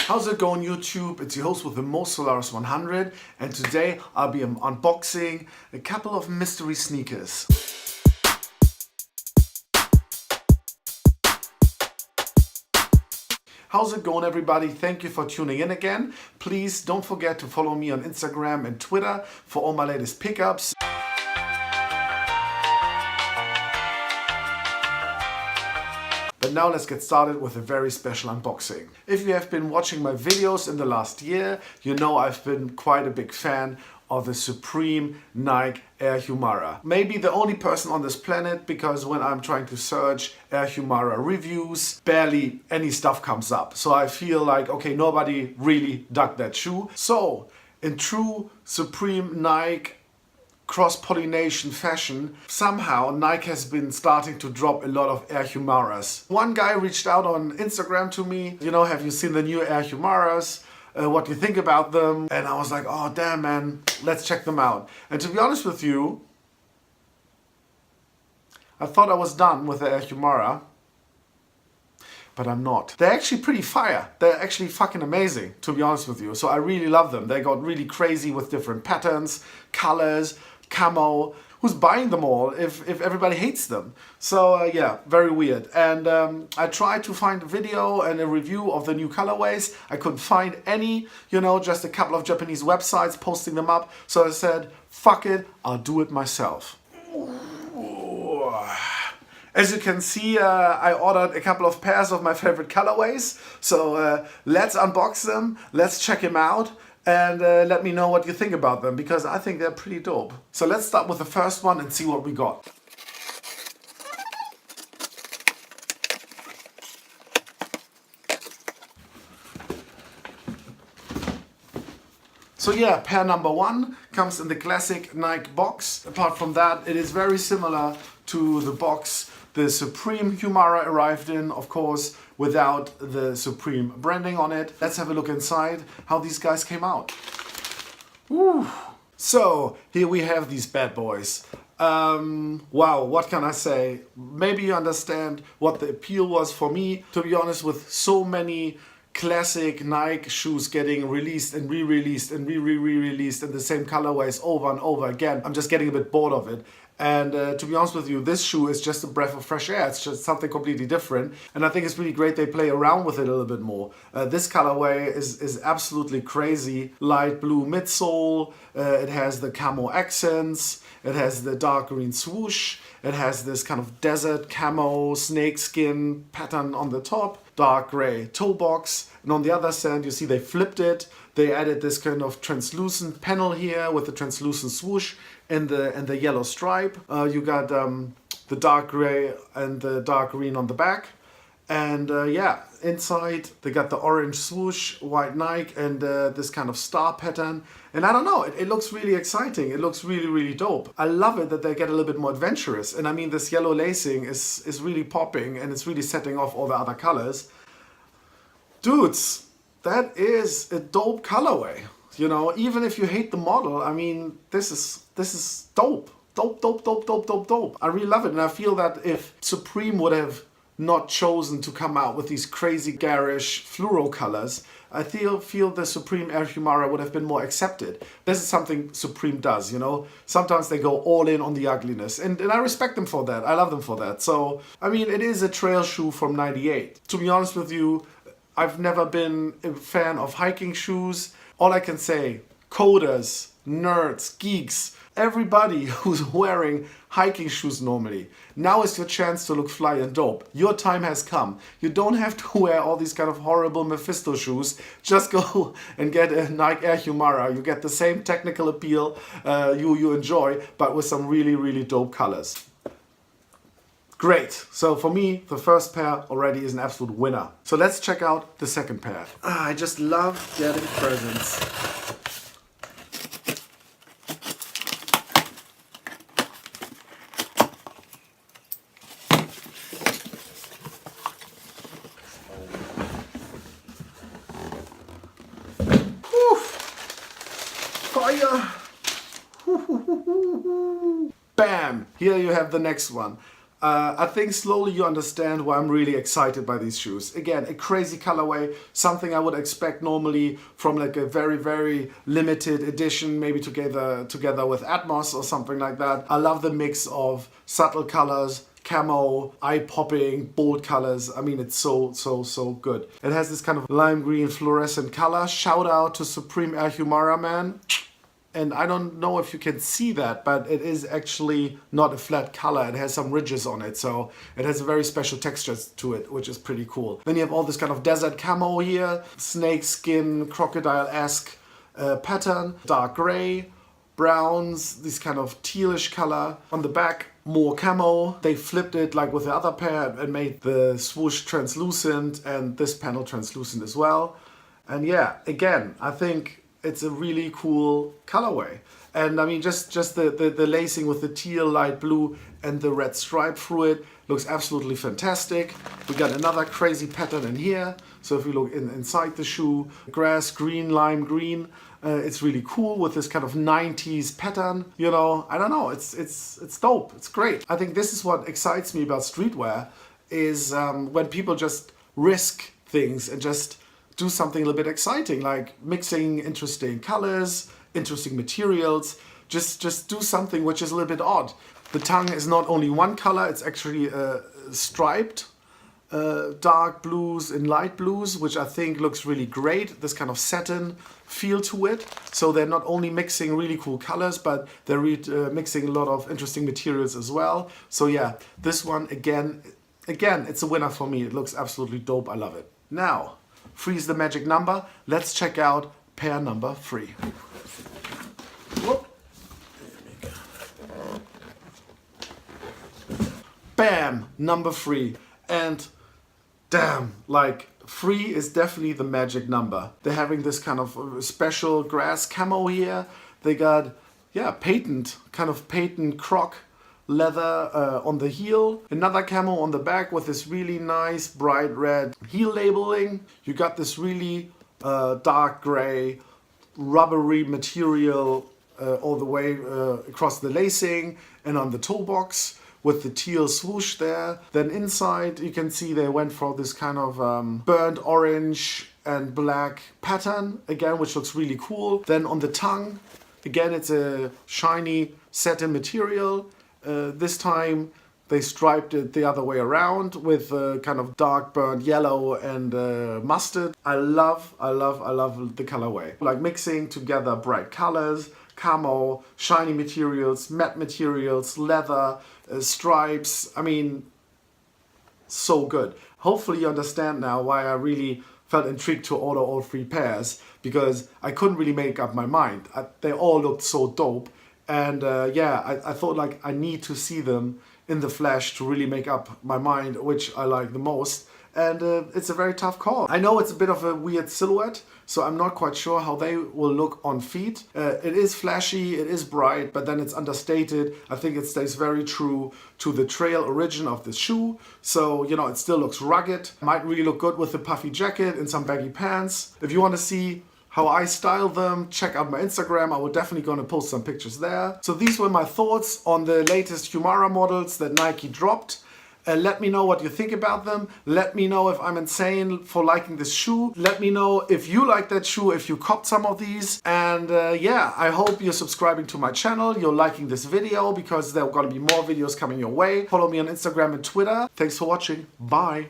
How's it going, YouTube? It's your host with the most Solaris 100, and today I'll be unboxing a couple of mystery sneakers. How's it going, everybody? Thank you for tuning in again. Please don't forget to follow me on Instagram and Twitter for all my latest pickups. But now let's get started with a very special unboxing. If you have been watching my videos in the last year, you know I've been quite a big fan of the Supreme Nike Air Humara. Maybe the only person on this planet, because when I'm trying to search Air Humara reviews, barely any stuff comes up. So I feel like, okay, nobody really dug that shoe. So in true Supreme Nike cross-pollination fashion, somehow Nike has been starting to drop a lot of Air Humaras. One guy reached out on Instagram to me, you know, have you seen the new Air Humaras? What do you think about them? And I was like, oh damn man, let's check them out. And to be honest with you, I thought I was done with the Air Humara, but I'm not. They're actually pretty fire. They're actually fucking amazing, to be honest with you. So I really love them. They got really crazy with different patterns, colors, camo. Who's buying them all if everybody hates them? So yeah, very weird. And I tried to find a video and a review of the new colorways. I couldn't find any, you know, just a couple of Japanese websites posting them up. So I said, fuck it, I'll do it myself. As you can see, I ordered a couple of pairs of my favorite colorways. So let's unbox them, let's check them out, and let me know what you think about them, because I think they're pretty dope. So let's start with the first one and see what we got. So yeah, pair number one comes in the classic Nike box. Apart from that, it is very similar to the box the Supreme Humara arrived in, of course, without the Supreme branding on it. Let's have a look inside how these guys came out. Woo. So here we have these bad boys. Wow, what can I say? Maybe you understand what the appeal was for me. To be honest, with so many classic Nike shoes getting released and re-released and re-released in the same colorways over and over again, I'm just getting a bit bored of it. And to be honest with you, this shoe is just a breath of fresh air. It's just something completely different. And I think it's really great they play around with it a little bit more. This colorway is absolutely crazy. Light blue midsole. It has the camo accents. It has the dark green swoosh. It has this kind of desert camo snakeskin pattern on the top. Dark gray toe box. And on the other side, you see they flipped it. They added this kind of translucent panel here with the translucent swoosh and the yellow stripe. You got the dark gray and the dark green on the back. And yeah, inside they got the orange swoosh, white Nike, and this kind of star pattern. And I don't know, it looks really exciting. It looks really, really dope. I love it that they get a little bit more adventurous. And I mean, this yellow lacing is really popping, and it's really setting off all the other colors. Dudes, that is a dope colorway. You know, even if you hate the model, I mean, this is dope. Dope. I really love it. And I feel that if Supreme would have not chosen to come out with these crazy garish fluoro colors, I feel the Supreme Air Humara would have been more accepted. This is something Supreme does, you know. Sometimes they go all in on the ugliness. And I respect them for that. I love them for that. So, I mean, it is a trail shoe from '98. To be honest with you, I've never been a fan of hiking shoes. All I can say, coders, nerds, geeks, everybody who's wearing hiking shoes normally, now is your chance to look fly and dope. Your time has come. You don't have to wear all these kind of horrible Mephisto shoes. Just go and get a Nike Air Humara. You get the same technical appeal you enjoy, but with some really, really dope colors. Great. So for me, the first pair already is an absolute winner. So let's check out the second pair. I just love getting presents. Fire! Bam! Here you have the next one. I think slowly you understand why I'm really excited by these shoes. Again, a crazy colorway, something I would expect normally from like a very, very limited edition, maybe together with Atmos or something like that. I love the mix of subtle colors, camo, eye-popping, bold colors. I mean, it's so good. It has this kind of lime green fluorescent color. Shout out to Supreme Air Humara, man. And I don't know if you can see that, but it is actually not a flat color. It has some ridges on it, so it has a very special texture to it, which is pretty cool. Then you have all this kind of desert camo here, snake skin, crocodile-esque pattern, dark gray, browns, this kind of tealish color. On the back, more camo. They flipped it like with the other pair and made the swoosh translucent and this panel translucent as well. And yeah, again, I think it's a really cool colorway. And I mean, just the lacing with the teal, light blue and the red stripe through it looks absolutely fantastic. We got another crazy pattern in here. So if you look inside the shoe, grass, green, lime green, it's really cool with this kind of 90s pattern. You know, I don't know, it's dope, it's great. I think this is what excites me about streetwear is when people just risk things and just do something a little bit exciting, like mixing interesting colors, interesting materials, just do something which is a little bit odd. The tongue is not only one color, it's actually striped, dark blues and light blues, which I think looks really great, this kind of satin feel to it. So they're not only mixing really cool colors, but they're mixing a lot of interesting materials as well. So yeah, this one again, it's a winner for me. It looks absolutely dope, I love it. Now, 3 is the magic number. Let's check out pair number 3. Whoop. Bam! Number 3. And damn, like 3 is definitely the magic number. They're having this kind of special grass camo here. They got, yeah, patent croc leather on the heel, another camo on the back with this really nice bright red heel labeling. You got this really dark gray rubbery material all the way across the lacing and on the toe box with the teal swoosh there. Then inside you can see they went for this kind of burnt orange and black pattern again, which looks really cool. Then on the tongue, again, it's a shiny satin material. This time they striped it the other way around with kind of dark burnt yellow and mustard. I love the colorway. Like mixing together bright colors, camo, shiny materials, matte materials, leather, stripes. I mean, so good. Hopefully you understand now why I really felt intrigued to order all 3 pairs, because I couldn't really make up my mind. They all looked so dope. And yeah, I thought like I need to see them in the flesh to really make up my mind which I like the most. And it's a very tough call. I know it's a bit of a weird silhouette, so I'm not quite sure how they will look on feet. It is flashy, it is bright, but then it's understated. I think it stays very true to the trail origin of the shoe. So, you know, it still looks rugged. Might really look good with a puffy jacket and some baggy pants. If you want to see how I style them, check out my Instagram. I will definitely gonna post some pictures there. So these were my thoughts on the latest Humara models that Nike dropped. Let me know what you think about them. Let me know if I'm insane for liking this shoe. Let me know if you like that shoe, if you copped some of these. And yeah, I hope you're subscribing to my channel. You're liking this video because there are gonna be more videos coming your way. Follow me on Instagram and Twitter. Thanks for watching. Bye.